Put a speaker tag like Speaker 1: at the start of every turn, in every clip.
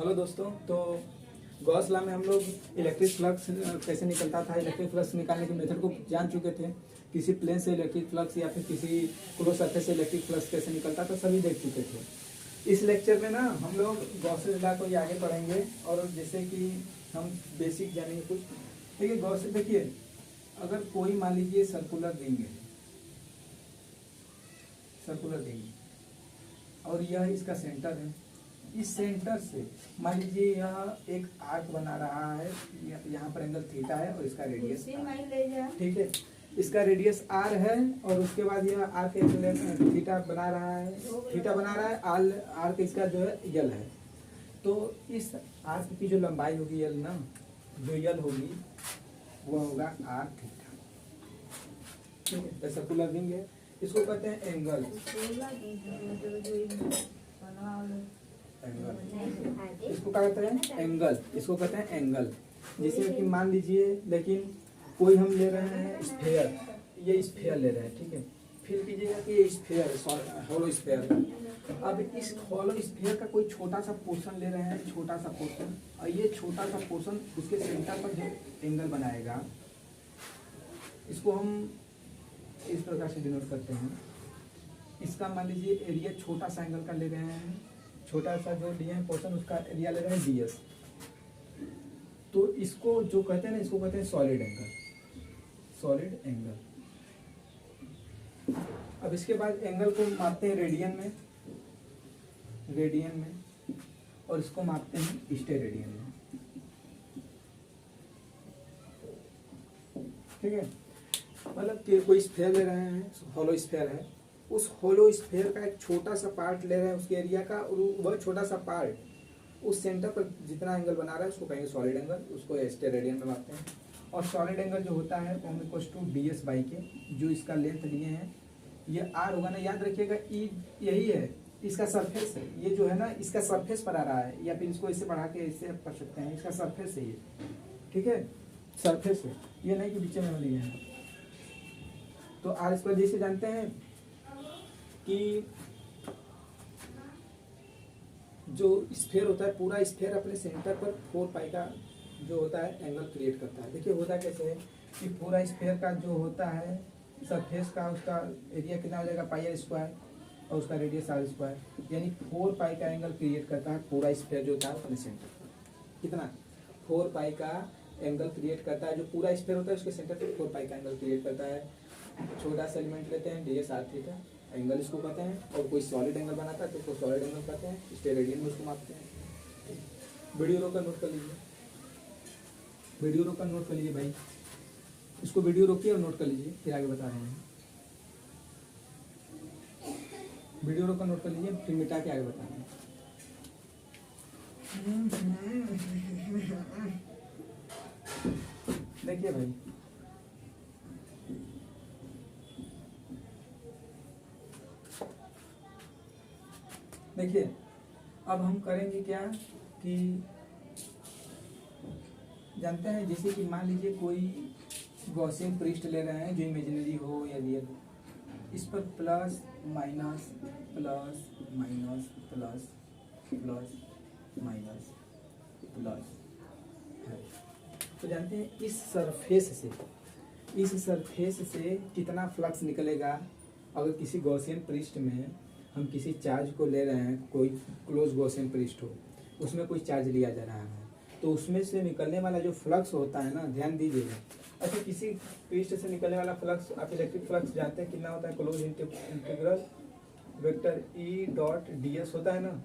Speaker 1: Hello दोस्तों, तो Gauss law में हम लोग इलेक्ट्रिक फ्लक्स कैसे निकलता था, इलेक्ट्रिक फ्लक्स निकालने के मेथड को जान चुके थे। किसी प्लेन से इलेक्ट्रिक फ्लक्स या फिर किसी क्लोज सरफेस से इलेक्ट्रिक फ्लक्स कैसे निकलता था सभी देख चुके थे। इस लेक्चर में ना हम लोग गॉसेस लॉ को ही आगे पढ़ेंगे और जैसे कि हम बेसिक जानेंगे कुछ। देखिए गॉस, देखिए अगर कोई मान लीजिए सर्कुलर रिंग है, सर्कुलर रिंग और यह इसका सेंटर है। इस सेंटर से मान लीजिए यह एक आर्क बना रहा है, यहाँ पर एंगल थीटा है और इसका रेडियस, ठीक है, इसका रेडियस आर है और उसके बाद यह आर्क थीटा बना रहा है, आर्क इसका जो है यल है। तो इस आर्क की जो लंबाई होगी यल ना, जो यल होगी वो होगा आर थीटा, ठीक है। तो सर्कुलर रिंग है, इसको कहते हैं एंगल। इसको क्या कहते हैं? एंगल। इसको कहते हैं एंगल। जैसे कि मान लीजिए, लेकिन कोई हम ले रहे हैं स्फेयर, ये स्फेयर ले रहे हैं, ठीक है। फिर कीजिएगा कि ये स्फेयर है, हॉलो स्फेयर। अब इस हॉलो स्फेयर का कोई छोटा सा पोर्शन ले रहे हैं, छोटा सा पोर्शन, और ये छोटा सा पोर्शन उसके सेंटर पर जो एंगल बनाएगा, इसको हम इस प्रकार से डिनोट करते हैं। इसका मान लीजिए एरिया छोटा सा एंगल का ले रहे हैं, छोटा सा जो दिया है पोर्शन उसका एरिया ले रहे हैं ds। तो इसको जो कहते हैं ना, इसको कहते हैं सॉलिड एंगल, सॉलिड एंगल। अब इसके बाद एंगल को मापते हैं रेडियन में, और इसको मापते हैं स्टेरेडियन में, ठीक है। मतलब कि कोई स्फेयर ले रहे हैं, हॉलो स्फेयर है, उस होलो स्फेयर का एक छोटा सा पार्ट ले रहे हैं उसके एरिया का, और वह छोटा सा पार्ट उस सेंटर पर जितना एंगल बना रहा है उसको कहेंगे सॉलिड एंगल, उसको स्टेरेडियन में मापते हैं। और सॉलिड एंगल जो होता है वो इक्वल्स टू ds बाई के, जो इसका लेंथ लिए हैं ये r होगा ना, याद रखिएगा e यही है, इसका सरफेस है, ये जो है ना इसका सरफेस पर आ रहा है, या फिर इसको इससे बढ़ा के इससे पढ़ सकते हैं, इसका सरफेस है ये, ठीक है, सरफेस है, ये नहीं कि बीच में लिए हैं। तो r स्क्वायर जैसे जानते हैं कि जो स्फेयर होता है, पूरा स्फेयर अपने सेंटर पर 4 पाई का जो होता है एंगल क्रिएट करता है। देखिए होता कैसे है कि पूरा स्फेयर का जो होता है सरफेस का, उसका एरिया कितना हो जाएगा पाई r स्क्वायर, और उसका रेडियस r स्क्वायर, यानी 4 पाई का एंगल क्रिएट करता है पूरा स्फेयर जो होता है अपने सेंटर पर। कितना? 4 पाई का एंगल क्रिएट करता है, जो पूरा स्फेयर होता है उसके सेंटर पर 4 पाई का एंगल क्रिएट करता है। छोटा सा एलिमेंट लेते हैं ds r थीटा, एंगल इसको कहते हैं, और कोई सॉलिड एंगल बनाता है तो उसको सॉलिड एंगल कहते हैं, स्टेरेडियन में उसको मापते हैं। वीडियो रोका नोट कर लीजिए, वीडियो रोका नोट कर लीजिए भाई, इसको वीडियो रोकिए और नोट कर लीजिए, फिर आगे बता रहे हैं। वीडियो रोका नोट कर लीजिए, फिर मिटा के आगे बता रहे हैं। देखिए भाई, देखिए अब हम करेंगे क्या कि जानते हैं, जैसे कि मान लीजिए कोई गॉसियन पृष्ठ ले रहे हैं जो इमेजिनरी हो या रियल हो, इस पर plus minus plus minus plus plus minus plus है। तो जानते हैं इस सरफेस से कितना फ्लक्स निकलेगा। अगर किसी गॉसियन पृष्ठ में हम किसी चार्ज को ले रहे हैं, कोई क्लोज गॉसियन पृष्ठ हो, उसमें कोई चार्ज लिया जा रहा है, तो उसमें से निकलने वाला जो फ्लक्स होता है ना, ध्यान दीजिएगा। अच्छा, किसी पृष्ठ से निकलने वाला फ्लक्स, आप इलेक्ट्रिक फ्लक्स जानते हैं कितना होता है, close integral vector E dot ds होता है ना,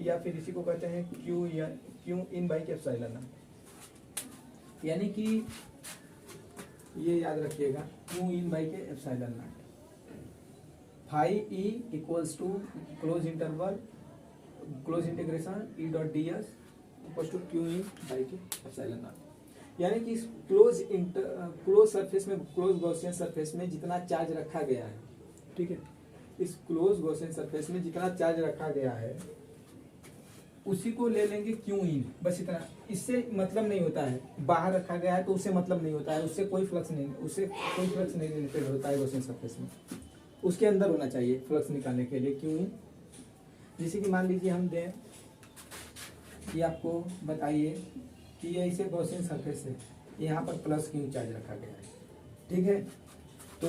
Speaker 1: या फिर इसी को कहते हैं Q in by K epsilon, यानी कि ये याद रखिएगा Q in by K epsilon not. Phi E equals to close integration E dot ds equals to Q in by K epsilon not. यानी कि क्लोज सरफेस में, क्लोज गॉसियन सरफेस में जितना चार्ज रखा गया है, ठीक है, इस क्लोज गॉसियन सरफेस में जितना चार्ज रखा गया है उसी को ले लेंगे क्यू इन, बस इतना। इससे मतलब नहीं होता है, बाहर रखा गया है तो उससे मतलब नहीं होता है, उससे कोई फ्लक्स नहीं रिलेटेड होता है गॉसियन सरफेस में, उसके अंदर होना चाहिए फ्लक्स निकालने के लिए क्यू इन। जैसे कि मान लीजिए हम दें ये आपको बताइए कि ये इसे गॉसियन सरफेस है, यहाँ पर प्लस क्यू चार्ज रखा गया है, ठीक है। तो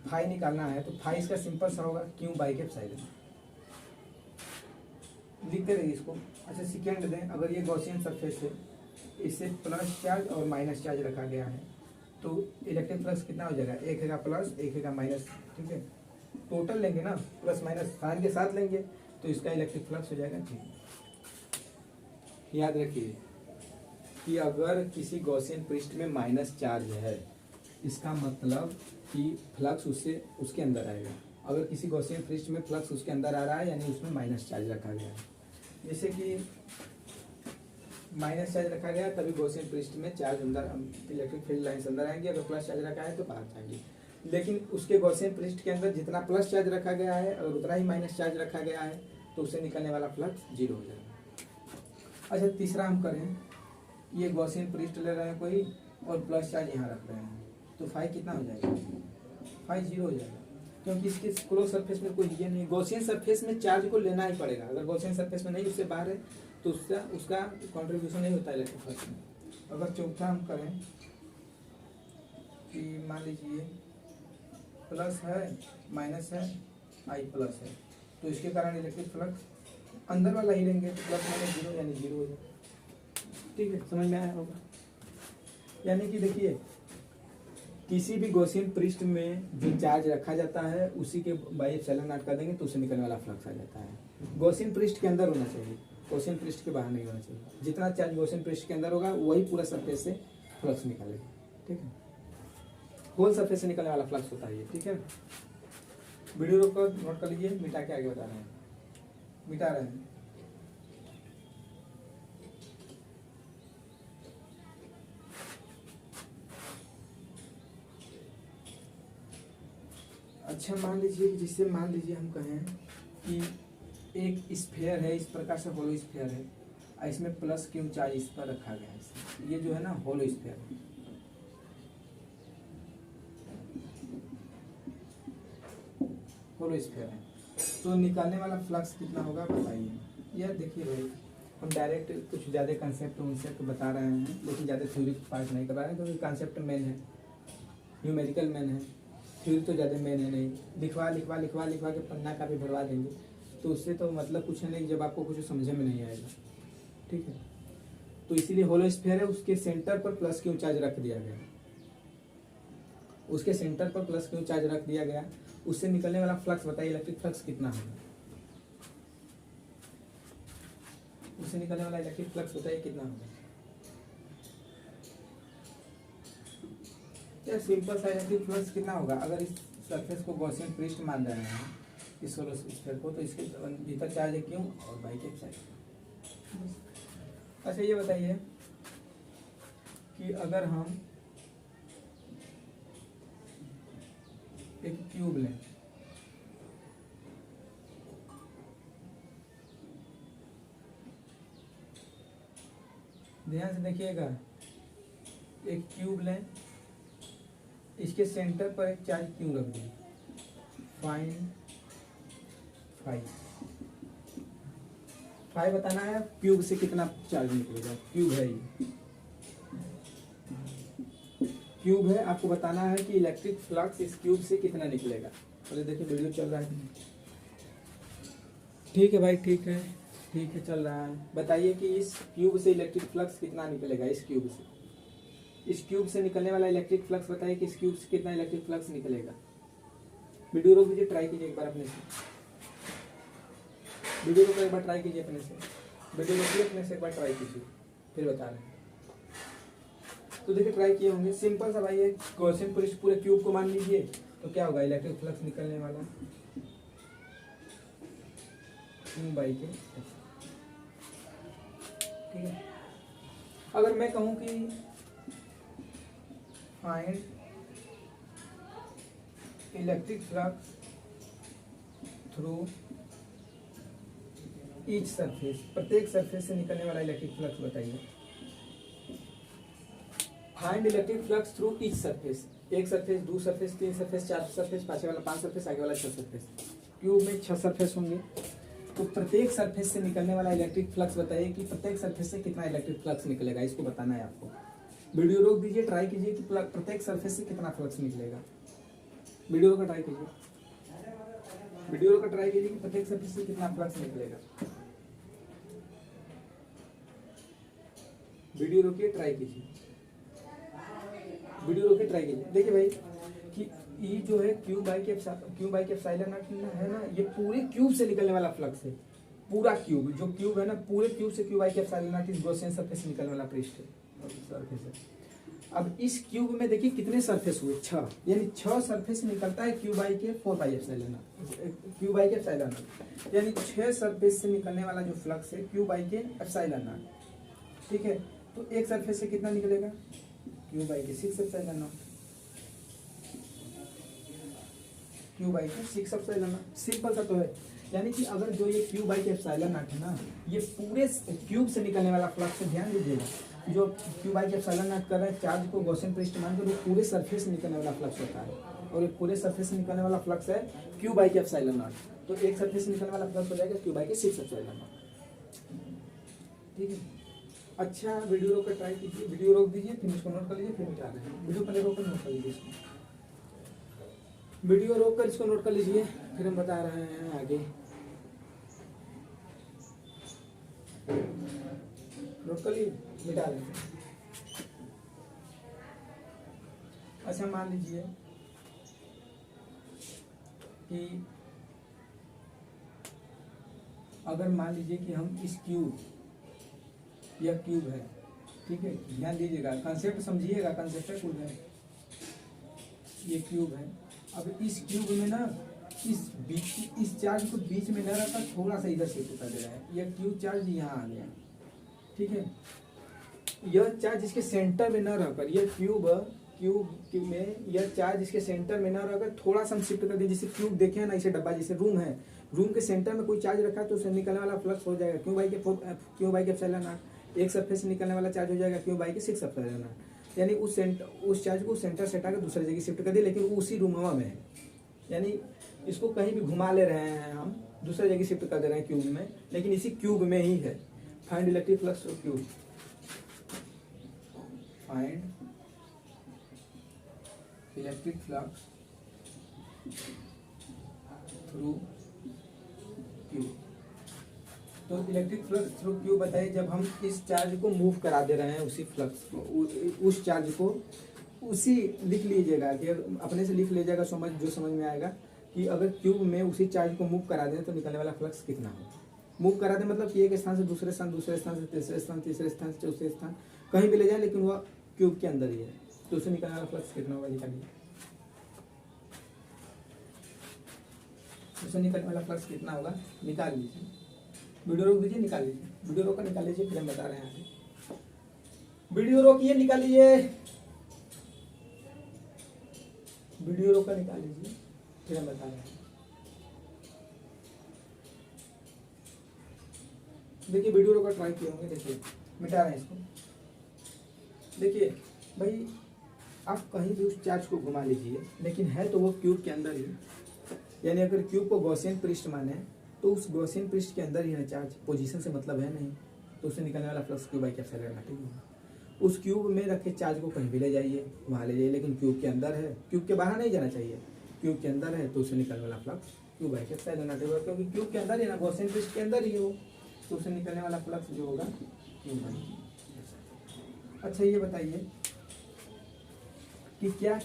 Speaker 1: फाई निकालना है, तो फाई इसका सिंपल सा होगा क्यू बाई के एप्सिलॉन, लिखते रहिए इसको। अच्छा सेकेंड दें, अगर ये गॉसियन सरफेस है, इससे प्लस चार्ज और माइनस चार्ज रखा गया है, तो इलेक्ट्रिक फ्लक्स कितना हो जाएगा, एक है प्लस एक है माइनस, ठीक है। टोटल लेंगे ना, प्लस माइनस साइन के साथ लेंगे, तो इसका इलेक्ट्रिक फ्लक्स हो जाएगा, ठीक। याद रखिए कि अगर किसी गॉसियन पृष्ठ में माइनस चार्ज है, इसका मतलब कि फ्लक्स उसके अंदर आएगा। अगर किसी गॉसियन पृष्ठ में फ्लक्स उसके अंदर आ रहा है, यानी उसमें माइनस चार्ज रखा गया है। जैसे कि माइनस चार्ज रखा गया तभी गॉसियन पृष्ठ में चार्ज अंदर, इलेक्ट्रिक फील्ड लाइन्स अंदर आएंगी। अगर प्लस चार्ज रखा है तो बाहर जाएंगी। लेकिन उसके गॉसियन पृष्ठ के अंदर जितना प्लस चार्ज रखा गया है, अगर उतना ही माइनस चार्ज रखा गया है, तो उससे निकलने वाला फ्लक्स जीरो हो जाएगा। अच्छा तीसरा हम करें, ये गॉसियन पृष्ठ ले रहे हैं कोई और प्लस चार्ज यहाँ रख रहे हैं, तो फाई कितना हो जाएगा, फाई जीरो हो जाएगा, क्योंकि इसके क्लोज सरफेस में कोई ये नहीं। गॉसियन सरफेस में चार्ज को लेना ही पड़ेगा, अगर गॉसियन सरफेस में नहीं, उससे बाहर है, तो उसका कंट्रीब्यूशन नहीं होता है इलेक्ट्रिक फ्लक्स में। अगर चौथा हम करें कि मान लीजिए प्लस है माइनस है आई प्लस है, तो इसके कारण इलेक्ट्रिक फ्लक्स अंदर वाला ही लेंगे, तो प्लस माइनस जीरो यानी जीरो हो जाए, ठीक है। समझ में आया होगा। यानी कि देखिए किसी भी गॉसियन पृष्ठ में जो चार्ज रखा जाता है, उसी के बाई एप्सिलॉन नॉट कर देंगे तो उससे निकलने वाला फ्लक्स आ जाता है। गॉसियन पृष्ठ के अंदर होना चाहिए, गॉसियन पृष्ठ के बाहर नहीं होना चाहिए। जितना चार्ज गॉसियन पृष्ठ के अंदर होगा वही पूरा सरफेस से फ्लक्स निकलेगा, ठीक है। होल सरफेस से निकलने वाला फ्लक्स होता है ये, ठीक है। वीडियो को नोट कर लीजिए, मिटा के आगे बता रहे हैं, मिटा रहे हैं। अच्छा मान लीजिए कि जिससे मान लीजिए हम कहें कि एक स्फीयर है, इस प्रकार से होलो स्फीयर है, और इसमें प्लस क्यू चार्ज इस पर रखा गया है। ये जो है ना होलो स्फीयर है, होलो स्फीयर है, तो निकालने वाला फ्लक्स कितना होगा बताइए। यह देखिए भाई, हम डायरेक्ट कुछ ज़्यादा कंसेप्ट उनसे बता रहे हैं, लेकिन ज़्यादा थ्योरी पार्ट नहीं कर रहे हैं, क्योंकि कंसेप्ट मेन है, न्यूमेरिकल मेन है, थ्योरी तो ज़्यादा मेन है नहीं। लिखवा लिखवा लिखवा लिखवा के पन्ना का भी भरवा देंगे, तो उससे तो मतलब कुछ है नहीं, जब आपको कुछ समझे में नहीं आएगा, ठीक है। तो इसीलिए होलो स्फीयर है, उसके सेंटर पर प्लस क्यू चार्ज रख दिया गया, उसके सेंटर पर प्लस क्यू चार्ज रख दिया गया। उससे निकलने वाला फ्लक्स बताइए, इलेक्ट्रिक फ्लक्स कितना होगा, उससे निकलने वाला इलेक्ट्रिक फ्लक्स बताइए कितना होगा। या सिंपल सा इलेक्ट्रिक फ्लक्स कितना होगा, अगर इस सरफेस को गॉसियन पृष्ठ मान रहे हैं इस होलो स्फीयर को, तो इसके भीतर चार्ज है क्यों और बाई के साइड। अच्छा ये बताइए कि अगर हम एक क्यूब लें, ध्यान से देखिएगा, एक क्यूब लें, इसके सेंटर पर एक चार्ज क्यू रख दें, फाइंड फाइव बताना है क्यूब से कितना चार्ज निकलेगा। क्यूब है ये, क्यूब है, आपको बताना है कि इलेक्ट्रिक फ्लक्स इस क्यूब से कितना निकलेगा। चलिए देखिए वीडियो चल रहा है, ठीक है भाई, ठीक है चल रहा है। बताइए कि इस क्यूब से इलेक्ट्रिक फ्लक्स कितना निकलेगा, इस क्यूब से निकलने वाला इलेक्ट्रिक फ्लक्स बताइए कि इस क्यूब से कितना इलेक्ट्रिक फ्लक्स निकलेगा। वीडियो रोक दीजिए, ट्राई कीजिए एक बार अपने से, वीडियो को एक बार ट्राई कीजिए अपने से, वीडियो रोकिए अपने से एक बार ट्राई कीजिए, फिर बता रहे हैं। तो देखिए ट्राई किए होंगे, सिंपल सा भाई है, गॉसियन पृष्ठ पूरे क्यूब को मान लीजिए, तो क्या होगा इलेक्ट्रिक फ्लक्स निकलने वाला बाई के, ठीक है। अगर मैं कहूँ कि find electric flux through each surface, प्रत्येक सरफेस से निकलने वाला इलेक्ट्रिक फ्लक्स बताइए। Find electric flux through each surface, एक सरफेस, दो सरफेस, तीन सरफेस, चार सरफेस, पांचवे वाला 5 सरफेस, आगे वाला 6 सरफेस। क्यूब में 6 सरफेस होंगे, तो प्रत्येक सरफेस से निकलने वाला इलेक्ट्रिक फ्लक्स बताइए कि प्रत्येक सरफेस से कितना इलेक्ट्रिक फ्लक्स निकलेगा, इसको बताना है आपको। वीडियो रोक दीजिए, ट्राई कीजिए कि प्रत्येक सरफेस से कितना फ्लक्स निकलेगा। वीडियो का ट्राई कीजिए, वीडियो का ट्राई कीजिए कि प्रत्येक सरफेस से कितना फ्लक्स निकलेगा। वीडियो रोकिए, ट्राई कीजिए, वीडियो रोके ट्राई कीजिए। देखिए भाई कि ई जो है Q by K epsilon not है ना, ये पूरे क्यूब से निकलने वाला फ्लक्स है। पूरा क्यूब, जो क्यूब है ना, पूरे क्यूब से Q by K epsilon not इस गॉसियन सरफेस से निकलने वाला पृष्ठ है, सरफेस है। अब इस क्यूब में देखिए कितने सरफेस हुए, 6, यानी 6 सरफेस निकलता है क्यू बाई के 4 pi epsilon not, Q by K epsilon not, यानी 6 सरफेस से निकलने वाला जो फ्लक्स है Q by K epsilon not. ठीक है, तो एक सरफेस से कितना निकलेगा, क्यू बाई के 6 एप्सिलॉन नॉट, क्यू बाई के 6 एप्सिलॉन नॉट। सिंपल सा तो है, यानी कि अगर जो ये Q by K epsilon not है ना, ये पूरे क्यूब से निकलने वाला फ्लक्स है। ध्यान दीजिएगा, जो Q by K epsilon not कर रहा है चार्ज को गॉसियन पृष्ठ मानकर, वो पूरे सरफेस से निकलने वाला फ्लक्स होता है, और ये पूरे सरफेस से निकलने वाला फ्लक्स है Q by K epsilon not. तो एक सरफेस से निकलने वाला फ्लक्स हो जाएगा क्यू बाई के 6 एप्सिलॉन नॉट। ठीक है, अच्छा वीडियो रोक कर ट्राई कीजिए, वीडियो रोक दीजिए, फिर इसको नोट कर लीजिए, फिर मिटा रहे हैं। वीडियो पहले रोक कर नोट कर लीजिए, इसको वीडियो रोक कर इसको नोट कर लीजिए, फिर हम बता रहे हैं आगे। नोट कर लीजिए, मिटा रहे हैं। अच्छा मान लीजिए कि अगर मान लीजिए कि हम इस क्यूब, यह क्यूब है, ठीक है, ध्यान दीजिएगा, कंसेप्ट समझिएगा, कंसेप्ट क्यूब है, ये क्यूब है। अब इस क्यूब में ना इस चार्ज को बीच में न रखकर थोड़ा सा इधर शिफ्ट कर दे रहा है, यह क्यूब चार्ज यहाँ आ गया। ठीक है, यह चार्ज इसके सेंटर में न रहकर, यह क्यूब में यह चार्ज इसके सेंटर में न रहकर थोड़ा सा हम शिफ्ट कर दिए। जैसे क्यूब देखे हैं ना, इसे डब्बा जैसे रूम है, रूम के सेंटर में कोई चार्ज रखा है तो उससे निकलने वाला फ्लक्स हो जाएगा Q by K epsilon not. एक सरफेस से निकलने वाला चार्ज हो जाएगा क्यू बाई के 6 एप्सिलॉन नॉट। यानी उस चार्ज को सेंटर से हटाकर दूसरी जगह शिफ्ट कर दिए, लेकिन वो उसी रूम में है, यानी इसको कहीं भी घुमा ले रहे हैं हम, दूसरी जगह शिफ्ट कर दे रहे हैं क्यूब में, लेकिन इसी क्यूब में ही है। Find electric flux through cube, find electric flux through cube. तो इलेक्ट्रिक फ्लक्स थ्रू क्यूब बताइए, जब हम इस चार्ज को मूव करा दे रहे हैं, उसी फ्लक्स को, उस चार्ज को, उसी लिख लीजिएगा कि अपने से लिख लीजिएगा, जो समझ में आएगा कि अगर क्यूब में उसी चार्ज को मूव करा दें तो निकलने वाला फ्लक्स कितना हो। मूव करा दें मतलब कि एक स्थान से दूसरे स्थान, दूसरे स्थान से तीसरे स्थान, तीसरे स्थान से चौथे स्थान, कहीं भी ले जाए, लेकिन वह क्यूब के अंदर ही है, तो उससे निकलने वाला फ्लक्स कितना होगा, निकालिए। उससे निकलने वाला फ्लक्स कितना होगा, निकाल लीजिए। वीडियो रोक दीजिए, निकाल लीजिए, वीडियो रोक कर निकाल लीजिए, फिर हम बता रहे हैं आगे। वीडियो रोकिए, निकाल लीजिए, वीडियो रोक कर निकाल लीजिए, फिर हम बता रहे हैं। देखिए वीडियो रोक कर ट्राई किए होंगे, देखिए मिटा रहे हैं इसको। देखिए भाई, आप कहीं भी उस चार्ज को घुमा लीजिए, लेकिन है तो वो क्यूब के अंदर ही, यानी अगर क्यूब को गॉसियन पृष्ठ माने तो उस गॉसियन पृष्ठ के अंदर ही है चार्ज, पोजीशन से मतलब है नहीं, तो उससे निकलने वाला flux Q by K epsilon not होगा। उस क्यूब में रखे चार्ज को कहीं भी ले जाइए, वहाँ ले जाइए, लेकिन क्यूब के अंदर है, क्यूब के बाहर नहीं जाना चाहिए, क्यूब के अंदर है तो उससे निकलने वाला flux Q by K epsilon not होगा, क्योंकि क्यूब के अंदर ही ना, गॉसियन पृष्ठ के अंदर ही हो, तो उससे निकलने वाला फ्लक्स जो होगा क्यू बाई। अच्छा ये बताइए कि क्या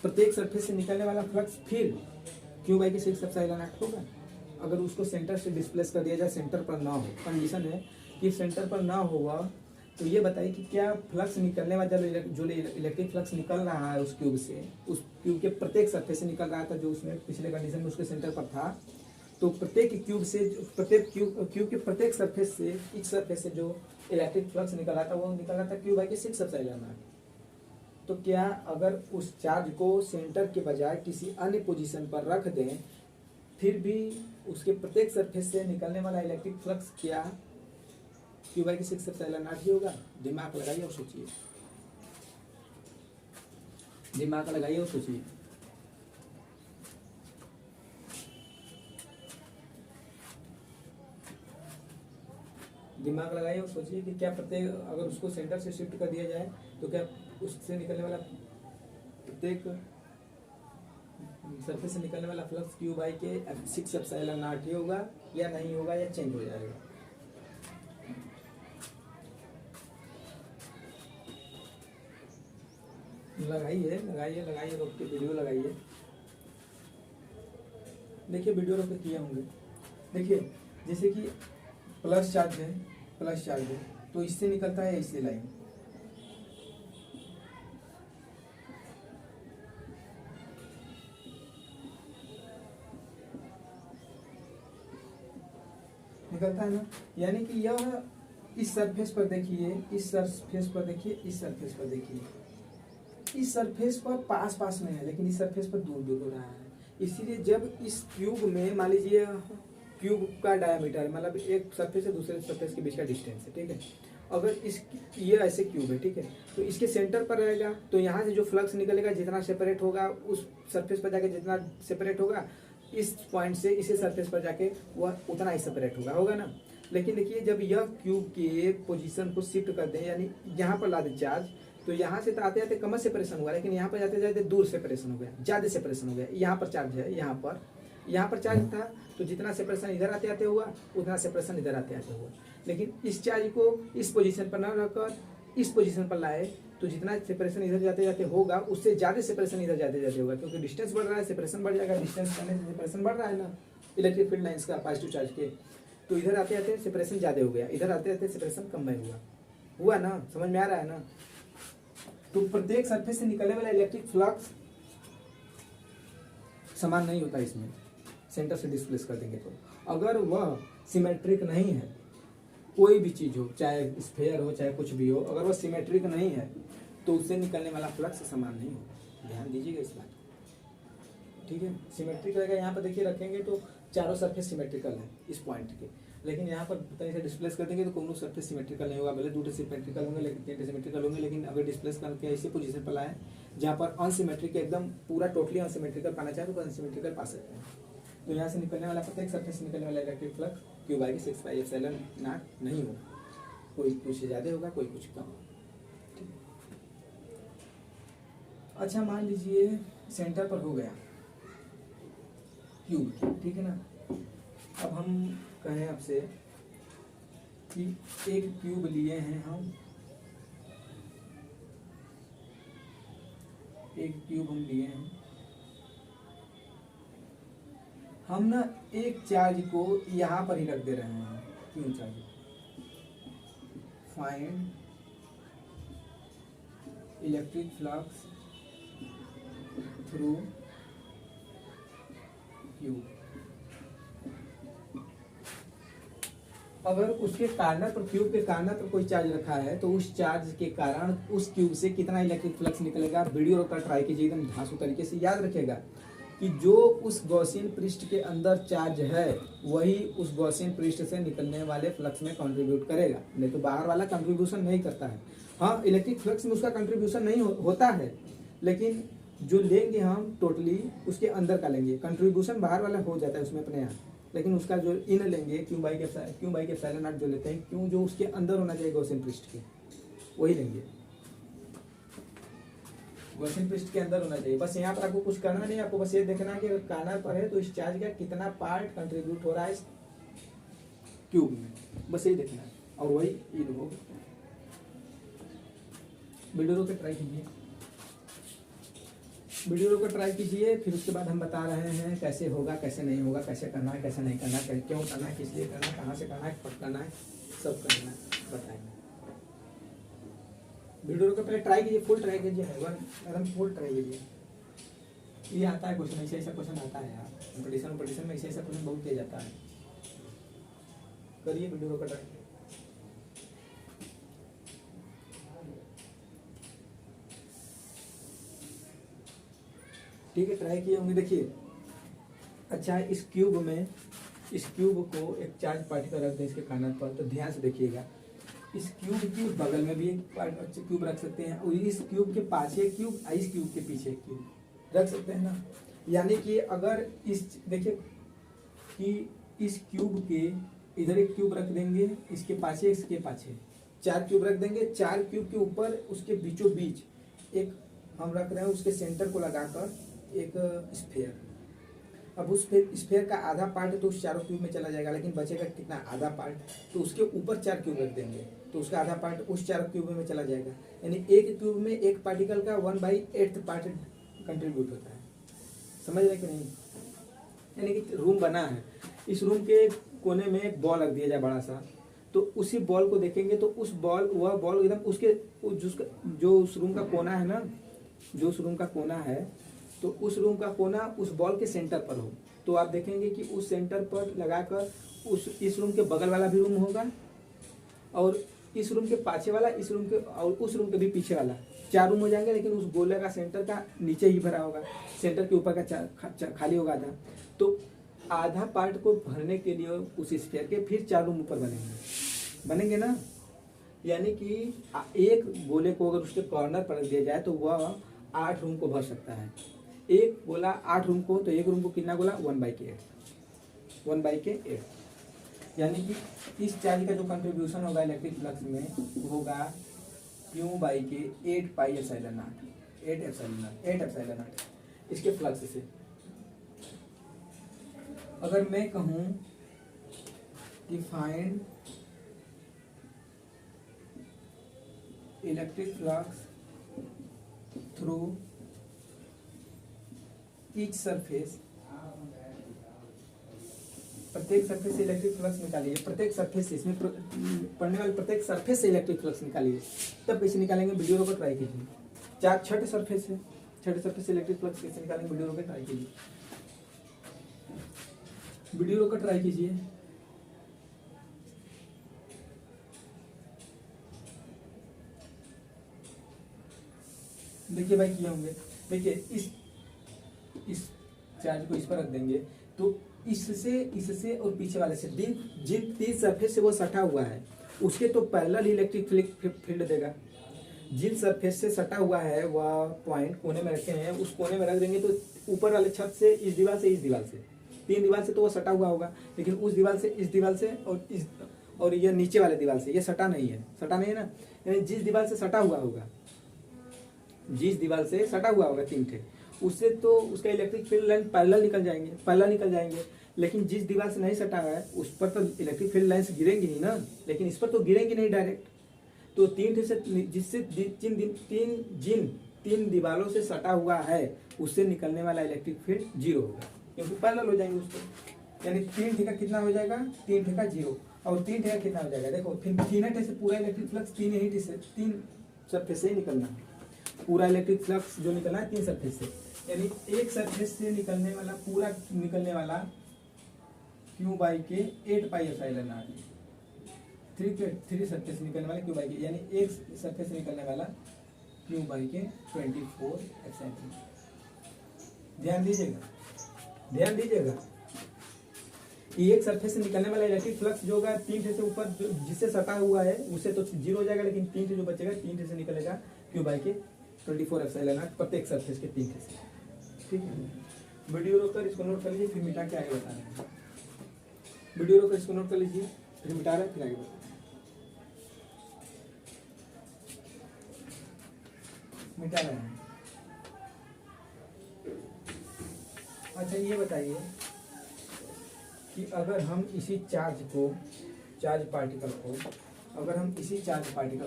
Speaker 1: प्रत्येक सरफेस से निकलने वाला फ्लक्स फिर क्यू बाई के 6 एप्सिलॉन नॉट होगा अगर उसको सेंटर से डिस्प्लेस कर दिया जाए, सेंटर पर ना हो। कंडीशन है कि सेंटर पर ना होगा, तो ये बताइए कि क्या फ्लक्स निकलने वाला जो इलेक्ट्रिक फ्लक्स निकल रहा है उस क्यूब से, उस क्यूब के प्रत्येक सरफेस से निकल रहा था, जो उसमें पिछले कंडीशन में उसके सेंटर पर था, तो प्रत्येक क्यूब से, प्रत्येक क्यूब के प्रत्येक सरफेस से, इस सरफेस से जो इलेक्ट्रिक फ्लक्स निकल रहा था वो निकल रहा था क्यू बाई के 6 एप्सिलॉन नॉट। तो क्या अगर उस चार्ज को सेंटर के बजाय किसी अन्य पोजीशन पर रख दें, फिर भी उसके प्रत्येक सरफेस से निकलने वाला इलेक्ट्रिक फ्लक्स क्या क्यू बाई के 6 एप्सिलॉन नॉट ही होगा? दिमाग लगाइए और सोचिए, दिमाग लगाइए और सोचिए। दिमाग लगाइए और सोचिए कि क्या प्रत्येक अगर उसको सेंटर से शिफ्ट कर दिया जाए तो क्या उससे निकलने वाला प्रत्येक सरफेस से निकलने वाला फ्लक्स क्यू बाई के 6 एप्सिलॉन नॉट ही होगा या नहीं होगा या चेंज हो जाएगा। लगाइए लगाइए लगाइए, रोक के वीडियो लगाइए। देखिए वीडियो रोक के किए होंगे। देखिए जैसे कि प्लस चार्ज है तो इससे निकलता है इससे लाइन, निकलता है ना। यानी कि यह इस सरफेस पर देखिए, इस सरफेस पर देखिए, इस सरफेस पर देखिए, इस सरफेस पर पास पास में है लेकिन इस सरफेस पर दूर दूर हो रहा है। इसीलिए जब इस क्यूब में मान लीजिए क्यूब का डायमीटर मतलब एक सरफेस से दूसरे सरफेस के बीच का डिस्टेंस है, ठीक है। अगर इस ये ऐसे क्यूब है, ठीक है, तो इसके सेंटर पर रहेगा तो यहाँ से जो फ्लक्स निकलेगा जितना सेपरेट होगा उस सरफेस पर जाके जितना सेपरेट होगा इस पॉइंट से इसी सरफेस पर जाके वह उतना ही सेपरेट होगा ना। लेकिन देखिए जब यह क्यूब के पोजीशन को शिफ्ट कर दें यानी यहाँ पर ला दें चार्ज तो यहाँ से तो आते आते कम सेपरेशन हुआ लेकिन यहाँ पर जाते जाते दूर सेपरेशन हो गया, ज़्यादा सेपरेशन हो गया। यहाँ पर चार्ज है, यहाँ पर चार्ज था तो जितना सेपरेशन इधर आते आते हुआ उतना सेपरेशन इधर आते आते हुआ। लेकिन इस चार्ज को इस पोजीशन पर न रखकर इस पोजीशन पर लाए तो जितना सेपरेशन इधर जाते जाते होगा उससे ज़्यादा सेपरेशन इधर जाते जाते होगा, क्योंकि डिस्टेंस बढ़ रहा है सेपरेशन बढ़ जाएगा। डिस्टेंस बढ़ने से सेपरेशन बढ़ रहा है ना इलेक्ट्रिक फील्ड लाइन्स का पॉजिटिव चार्ज के। तो इधर आते आते सेपरेशन ज़्यादा हो गया, इधर आते आते सेपरेशन कम में हुआ ना। समझ में आ रहा है ना। तो प्रत्येक सरफेस से निकलने वाला इलेक्ट्रिक फ्लक्स समान नहीं होता इसमें, सेंटर से डिस्प्लेस कर देंगे तो। अगर वह सिमेट्रिक नहीं है, कोई भी चीज हो चाहे स्फेयर हो चाहे कुछ भी हो, अगर वह सिमेट्रिक नहीं है तो उससे निकलने वाला फ्लक्स समान नहीं होगा। ध्यान दीजिएगा इस बात, ठीक है। सिमेट्रिक रहेगा, यहाँ पर देखिए रखेंगे तो चारों सरफेस सिमेट्रिकल है इस पॉइंट के, लेकिन यहाँ पर कहीं से डिस्प्लेस कर देंगे तो कोनो सरफेस सिमेट्रिकल नहीं होगा। भले दो सिमेट्रिकल होंगे लेकिन तीन सिमेट्रिकल होंगे, लेकिन अगर डिस्प्लेस करके ऐसी पोजीशन पर लाए जहाँ पर अनसिमेट्रिक एकदम पूरा टोटली अनसिमेट्रिकल पाना चाहे तो अनसिमेट्रिकल पा सकते हैं। तो यहाँ से निकलने वाला प्रत्येक सरफेस से निकलने वाला electric flux Q by 6 pi epsilon not नहीं होगा, कोई कुछ ज़्यादा होगा कोई कुछ कम। ठीक, अच्छा मान लीजिए सेंटर पर हो गया क्यूब, ठीक है ना। अब हम कहें आपसे कि एक क्यूब लिए हैं हम, एक क्यूब हम लिए हैं, हम ना एक चार्ज को यहाँ पर ही रख दे रहे हैं Q charge. Find electric flux through cube. अगर उसके कार्नर पर क्यूब के कार्नर पर कोई चार्ज रखा है तो उस चार्ज के कारण उस क्यूब से कितना इलेक्ट्रिक फ्लक्स निकलेगा। वीडियो रोक कर ट्राई कीजिए, एकदम धांसू तरीके से याद रखेगा कि जो उस गॉसियन पृष्ठ के अंदर चार्ज है वही उस गॉसियन पृष्ठ से निकलने वाले फ्लक्स में कंट्रीब्यूट करेगा, नहीं तो बाहर वाला कंट्रीब्यूशन नहीं करता है। हाँ, इलेक्ट्रिक फ्लक्स में उसका कंट्रीब्यूशन नहीं होता है, लेकिन जो लेंगे हम टोटली उसके अंदर का लेंगे। कंट्रीब्यूशन बाहर वाला हो जाता है उसमें अपने यहाँ, लेकिन उसका जो इन लेंगे Q by K epsilon not जो लेते हैं, क्यों जो उसके अंदर होना चाहिए गॉसियन पृष्ठ के वही लेंगे। गॉसियन पृष्ठ के अंदर होना चाहिए। बस यहाँ पर आपको कुछ करना नहीं, आपको बस ये देखना है कि अगर कार्नर पर है तो इस चार्ज का कितना पार्ट कंट्रीब्यूट हो रहा है इस क्यूब में, बस यही देखना है और वही इन होगा। वीडियो को ट्राई कीजिए, वीडियो को ट्राई कीजिए, फिर उसके बाद हम बता रहे हैं कैसे होगा कैसे नहीं होगा, कैसे करना है कैसे नहीं करना है, क्यों करना है, किस लिए करना है, कहाँ से करना है, कब करना है, सब करना है बताएंगे। वीडियो को पहले ट्राई कीजिए, फुल ट्राई कीजिए, एकदम फुल ट्राई कीजिए। ये आता है क्वेश्चन, ऐसा क्वेश्चन आता है यार, कंपटीशन में ऐसा क्वेश्चन बहुत किया जाता है। करिए वीडियो को ट्राई। ठीक है, ट्राई किए होंगे। देखिए अच्छा, इस क्यूब को एक चार्ज पार्टिकल रख दें इसके कार्नर पर, तो ध्यान से देखिएगा। इस क्यूब के बगल में भी एक क्यूब रख सकते हैं और इस क्यूब के पास एक क्यूब, इस क्यूब के पीछे एक क्यूब रख सकते हैं ना। यानी कि अगर इस देखिए कि इस क्यूब के इधर एक क्यूब रख देंगे, इसके पाछे इसके पाछे 4 क्यूब रख देंगे। 4 क्यूब के ऊपर उसके बीचों बीच एक हम रख रहे हैं, उसके सेंटर को लगाकर एक स्फेयर। अब उस स्फेयर का आधा पार्ट तो उस चारों क्यूब में चला जाएगा, लेकिन बचेगा कितना, आधा पार्ट। तो उसके ऊपर 4 क्यूब रख देंगे तो उसका आधा पार्ट उस 4 क्यूब में चला जाएगा। यानी एक क्यूब में एक पार्टिकल का 1/8 पार्ट कंट्रीब्यूट होता है। समझ रहे कि नहीं? यानी कि रूम बना है, इस रूम के कोने में एक बॉल रख दिया जाए बड़ा सा, तो उसी बॉल को देखेंगे तो उस बॉल वह बॉल एकदम उसके जो उस रूम का कोना है ना, जो उस रूम का कोना है, तो उस रूम का कोना उस बॉल के सेंटर पर हो। तो आप देखेंगे कि उस सेंटर पर लगाकर इस रूम के बगल वाला भी रूम होगा, और इस रूम के पाछे वाला, इस रूम के और उस रूम के भी पीछे वाला, 4 रूम हो जाएंगे। लेकिन उस गोले का सेंटर का नीचे ही भरा होगा, सेंटर के ऊपर का खाली होगा आधा। तो आधा पार्ट को भरने के लिए उस स्फीयर के फिर 4 रूम ऊपर बनेंगे ना। यानी कि एक गोले को अगर उसके कॉर्नर पर रख दिया जाए तो वह 8 रूम को भर सकता है। एक गोला 8 रूम को, तो एक रूम को कितना गोला, 1/8। यानी कि इस चार्ज का जो कंट्रीब्यूशन होगा इलेक्ट्रिक फ्लक्स में होगा Q/K 8πε0 इसके फ्लक्स से। अगर मैं कहूं कि find electric flux through each surface, प्रत्येक सरफेस से इलेक्ट्रिक फ्लक्स निकालिए, प्रत्येक सरफेस से, इसमें पढ़ने वाले प्रत्येक सरफेस से इलेक्ट्रिक फ्लक्स निकालिए। तब कैसे निकालेंगे, वीडियो रोकर ट्राई कीजिए। 6 सरफेस से इलेक्ट्रिक फ्लक्स कैसे निकालेंगे, वीडियो रोकर ट्राई कीजिए। वीडियो रोकर ट्राई कीजिए। देखिए भाई किए होंगे। देखिए इस चार्ज को इस पर रख देंगे तो इससे और पीछे वाले से जिन 3 सरफेस से वो सटा हुआ है उसके तो पैरेलल इलेक्ट्रिक फील्ड देगा। जिन सरफेस से सटा हुआ है वह पॉइंट कोने में रखे हैं, उस कोने में रख देंगे तो ऊपर वाले छत से इस दीवार से 3 दीवार से तो वो सटा हुआ होगा, लेकिन उस दीवार से इस दीवार से और ये नीचे वाले दीवार से ये सटा नहीं है ना। यानी जिस दीवार से सटा हुआ होगा 3 ठे, उससे तो उसका इलेक्ट्रिक फील्ड लाइन पैरेलल निकल जाएंगे। लेकिन जिस दीवार से नहीं सटा हुआ है उस पर तो इलेक्ट्रिक फील्ड लाइन्स गिरेंगी नहीं ना, लेकिन इस पर तो गिरेंगी नहीं डायरेक्ट। तो 3 ठे से जिससे जिन दीवारों से सटा हुआ है उससे निकलने वाला इलेक्ट्रिक फील्ड 0 होगा, क्योंकि पैरेलल हो जाएंगे उसको। यानी 3 ठे का कितना हो जाएगा, 3 ठे का 0, और 3 ठे का कितना हो जाएगा, देखो फिर 3 ठे से पूरा इलेक्ट्रिक फ्लक्स 3 सरफेस से ही निकलना है। पूरा इलेक्ट्रिक फ्लक्स जो निकलना है 3 सरफेस से, यानी एक सरफेस से निकलने वाला Q/K 8πε0, 3 सरफेस निकलने वाला Q/K, यानी एक सरफेस से निकलने वाला Q/K 24ε। ध्यान दीजिएगा कि एक सरफेस से निकलने वाला इलेक्ट्रिक फ्लक्स जो होगा 3 ठे से ऊपर जिससे सटा हुआ है उससे तो 0 हो जाएगा, लेकिन 3 ठे जो बचेगा 3 ठे से निकलेगा Q/K 24ε प्रत्येक सरफेस के 3 ठे से। ठीक है, वीडियो रोकर इसको नोट कर लीजिए, फिर मिटा के आगे बता रहे हैं। वीडियो रोकर इसको नोट कर लीजिए, फिर मिटा रहे हैं, फिर आगे बता मिटा रहे हैं। अच्छा ये बताइए कि अगर हम इसी चार्ज पार्टिकल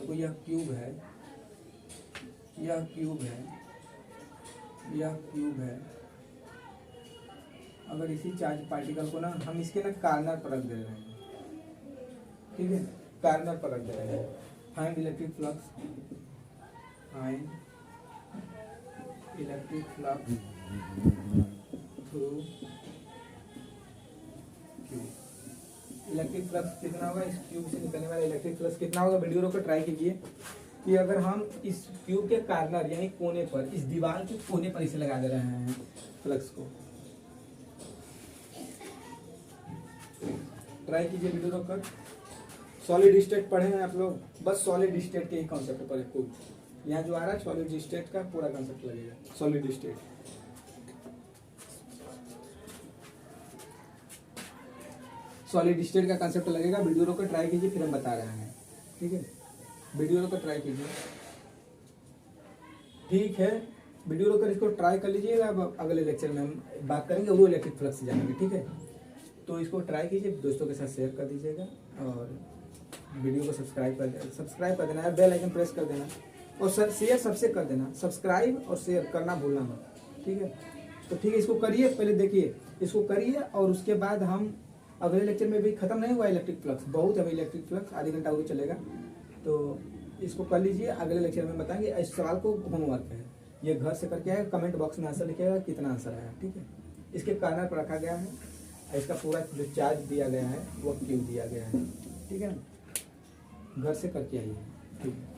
Speaker 1: को यह क्यूब है, अगर इसी चार्ज पार्टिकल को ना हम इसके ना कार्नर पर रख दे रहे हैं, ठीक है, कार्नर पर रख दे रहे हैं। Find electric flux through cube. Electric flux कितना होगा, इस क्यूब से निकलने वाला इलेक्ट्रिक फ्लक्स कितना होगा, वीडियो रोकर ट्राई कीजिए कि अगर हम इस क्यूब के कार्नर यानी कोने पर, इस दीवार के कोने पर इसे लगा दे रहे हैं फ्लक्स को। ट्राई कीजिए वीडियो रोकर। सॉलिड स्टेट पढ़े हैं आप लोग, बस सॉलिड स्टेट के ही कॉन्सेप्ट पढ़े। कोई यहाँ जो आ रहा है सॉलिड स्टेट का पूरा कॉन्सेप्ट लगेगा, सॉलिड स्टेट। सॉलिड स्टेट का कंसेप्ट लगेगा। वीडियो रोक कर ट्राई कीजिए, फिर हम बता रहे हैं, ठीक है। वीडियो रोक कर ट्राई कीजिए, ठीक है। वीडियो रोक कर इसको ट्राई कर लीजिएगा। अब अगले लेक्चर में हम बात करेंगे वो इलेक्ट्रिक फ्लक्स से जानेंगे, ठीक है। तो इसको ट्राई कीजिए, दोस्तों के साथ शेयर कर दीजिएगा और वीडियो को सब्सक्राइब कर देना है, बेल आइकन प्रेस कर देना और शेयर सबसे कर देना। सब्सक्राइब और शेयर करना भूलना मत, ठीक है। तो ठीक है, इसको करिए, पहले देखिए, इसको करिए और उसके बाद हम अगले लेक्चर में भी खत्म नहीं हुआ इलेक्ट्रिक फ्लक्स, बहुत है इलेक्ट्रिक फ्लक्स, आधे घंटा और चलेगा। तो इसको कर लीजिए, अगले लेक्चर में बताएंगे। इस सवाल को होमवर्क है, ये घर से करके आएगा, कमेंट बॉक्स में आंसर लिखिएगा कितना आंसर आया, ठीक है। इसके कार्नर पर रखा गया है, इसका पूरा जो चार्ज दिया गया है वो क्यों दिया गया है, ठीक है। घर से करके आइए, ठीक है।